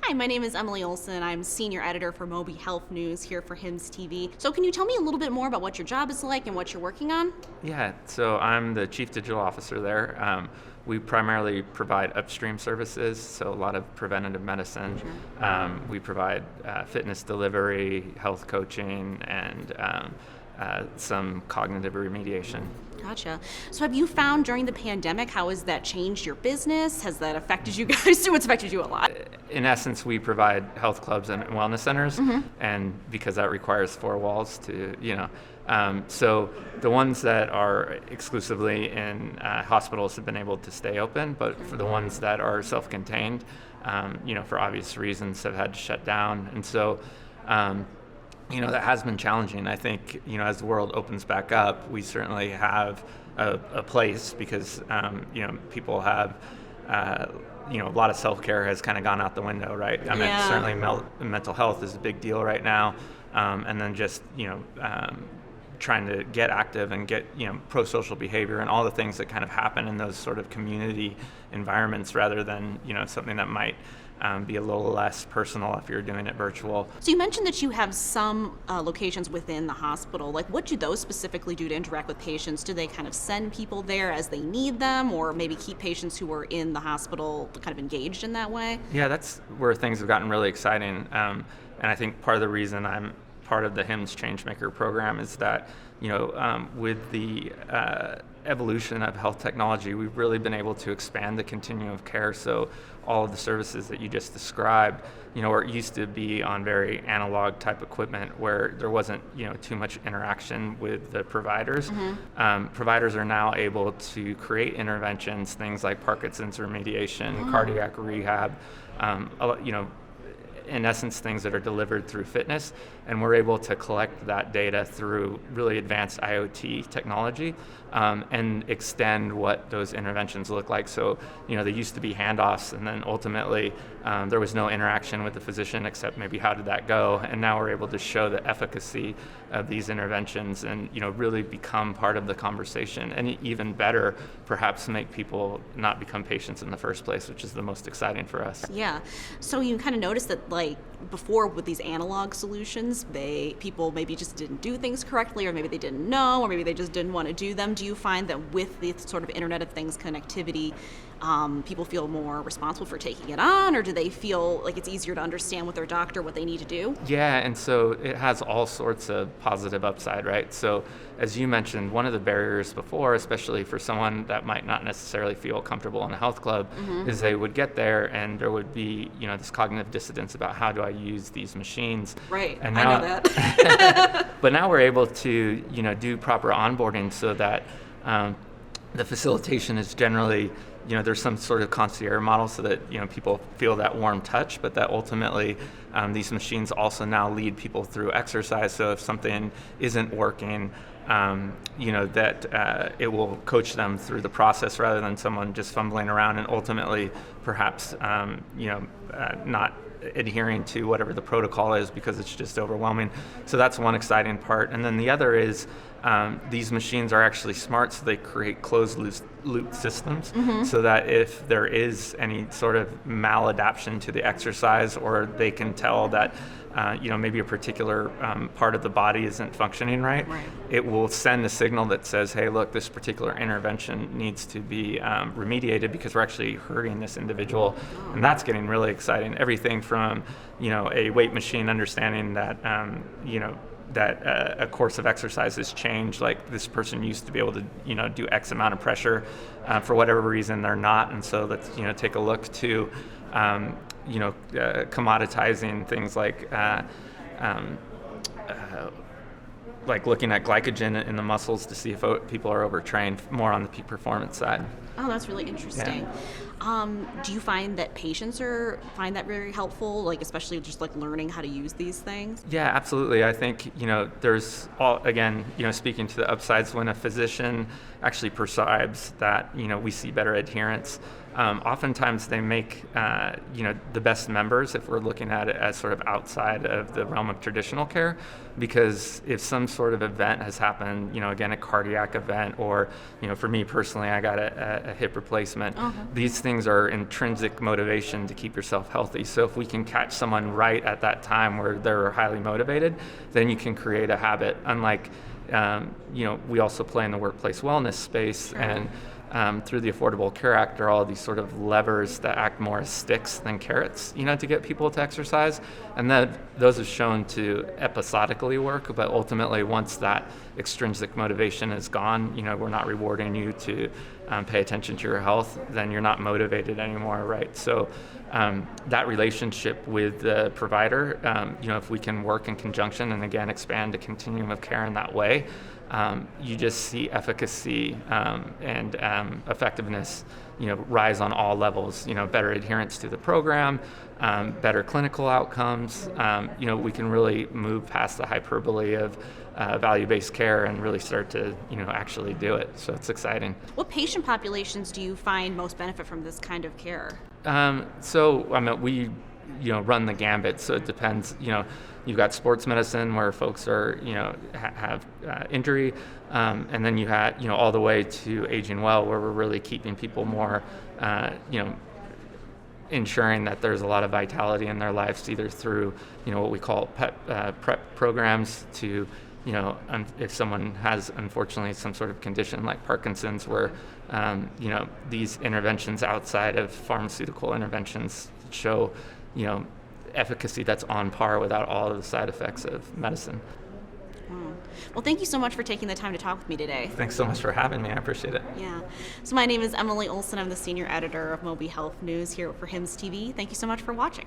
Hi, my name is Emily Olson. I'm senior editor for Moby Health News here for HIMSS TV. So can you tell me a little bit more about what your job is like and what you're working on? Yeah, so I'm the chief digital officer there. We primarily provide upstream services, so a lot of preventative medicine. We provide fitness delivery, health coaching, and some cognitive remediation. Gotcha. So have you found during the pandemic, how has that changed your business? Has that affected you guys? So it's affected you a lot. In essence, we provide health clubs and wellness centers, and because that requires four walls so the ones that are exclusively in hospitals have been able to stay open, but for the ones that are self-contained, for obvious reasons, have had to shut down. And so, that has been challenging. I think, as the world opens back up, we certainly have a place because, people have, a lot of self-care has kind of gone out the window, right? I mean, certainly mental health is a big deal right now. And then just, trying to get active and get, pro-social behavior and all the things that kind of happen in those sort of community environments rather than, something that might be a little less personal if you're doing it virtual. So you mentioned that you have some locations within the hospital. Like, what do those specifically do to interact with patients? Do they kind of send people there as they need them, or maybe keep patients who are in the hospital kind of engaged in that way? Yeah, that's where things have gotten really exciting. And I think part of the reason I'm part of the HIMSS Changemaker program is that, with the evolution of health technology, we've really been able to expand the continuum of care. So all of the services that you just described, where it used to be on very analog type equipment where there wasn't, too much interaction with the providers. Providers are now able to create interventions, things like Parkinson's remediation, cardiac rehab, in essence, things that are delivered through fitness, and we're able to collect that data through really advanced IoT technology and extend what those interventions look like. So, they used to be handoffs, and then ultimately there was no interaction with the physician except maybe how did that go, and now we're able to show the efficacy of these interventions and, really become part of the conversation, and even better, perhaps make people not become patients in the first place, which is the most exciting for us. Yeah. So you kind of noticed that, like, before with these analog solutions, people maybe just didn't do things correctly, or maybe they didn't know, or maybe they just didn't want to do them. Do you find that with the sort of Internet of Things connectivity, people feel more responsible for taking it on, or do they feel like it's easier to understand with their doctor what they need to do? Yeah, and so it has all sorts of positive upside, right? So as you mentioned, one of the barriers before, especially for someone that might not necessarily feel comfortable in a health club, is they would get there and there would be, this cognitive dissonance about how do I use these machines. Right, and now, I know that. But now we're able to, do proper onboarding so that the facilitation is generally, there's some sort of concierge model so that, people feel that warm touch, but that ultimately these machines also now lead people through exercise. So if something isn't working, that it will coach them through the process rather than someone just fumbling around and ultimately perhaps, not adhering to whatever the protocol is because it's just overwhelming. So that's one exciting part. And then the other is these machines are actually smart, so they create closed loop systems so that if there is any sort of maladaptation to the exercise, or they can tell that maybe a particular part of the body isn't functioning right, it will send a signal that says, hey, look, this particular intervention needs to be remediated because we're actually hurting this individual. And that's getting really exciting. Everything from, a weight machine understanding that, that a course of exercise has changed, like this person used to be able to, do X amount of pressure. For whatever reason, they're not. And so let's, take a look to, commoditizing things like looking at glycogen in the muscles to see if people are overtrained, more on the peak performance side. Oh, that's really interesting. Yeah. Do you find that patients find that very helpful, like especially just like learning how to use these things? Yeah, absolutely. I think, there's speaking to the upsides, when a physician actually prescribes that, we see better adherence. Oftentimes they make, the best members if we're looking at it as sort of outside of the realm of traditional care, because if some sort of event has happened, again, a cardiac event, or, for me personally, I got a hip replacement, these things things are intrinsic motivation to keep yourself healthy. So if we can catch someone right at that time where they're highly motivated, then you can create a habit. Unlike, we also play in the workplace wellness space, and through the Affordable Care Act, there are all these sort of levers that act more as sticks than carrots, to get people to exercise. And those have shown to episodically work, but ultimately once that extrinsic motivation is gone, we're not rewarding you to pay attention to your health, then you're not motivated anymore, right? So that relationship with the provider, if we can work in conjunction and again expand the continuum of care in that way, you just see efficacy and effectiveness, rise on all levels. Better adherence to the program, better clinical outcomes. We can really move past the hyperbole of value-based care and really start to, actually do it. So it's exciting. What patient populations do you find most benefit from this kind of care? We run the gambit, so it depends. You've got sports medicine where folks are, have injury, and then you had, all the way to aging well, where we're really keeping people more, ensuring that there's a lot of vitality in their lives, either through, what we call prep programs to, if someone has, unfortunately, some sort of condition like Parkinson's, where, these interventions outside of pharmaceutical interventions show, efficacy that's on par without all of the side effects of medicine. Well, thank you so much for taking the time to talk with me today. Thanks so much for having me. I appreciate it. Yeah. So my name is Emily Olson. I'm the senior editor of Moby Health News here for HIMSS TV. Thank you so much for watching.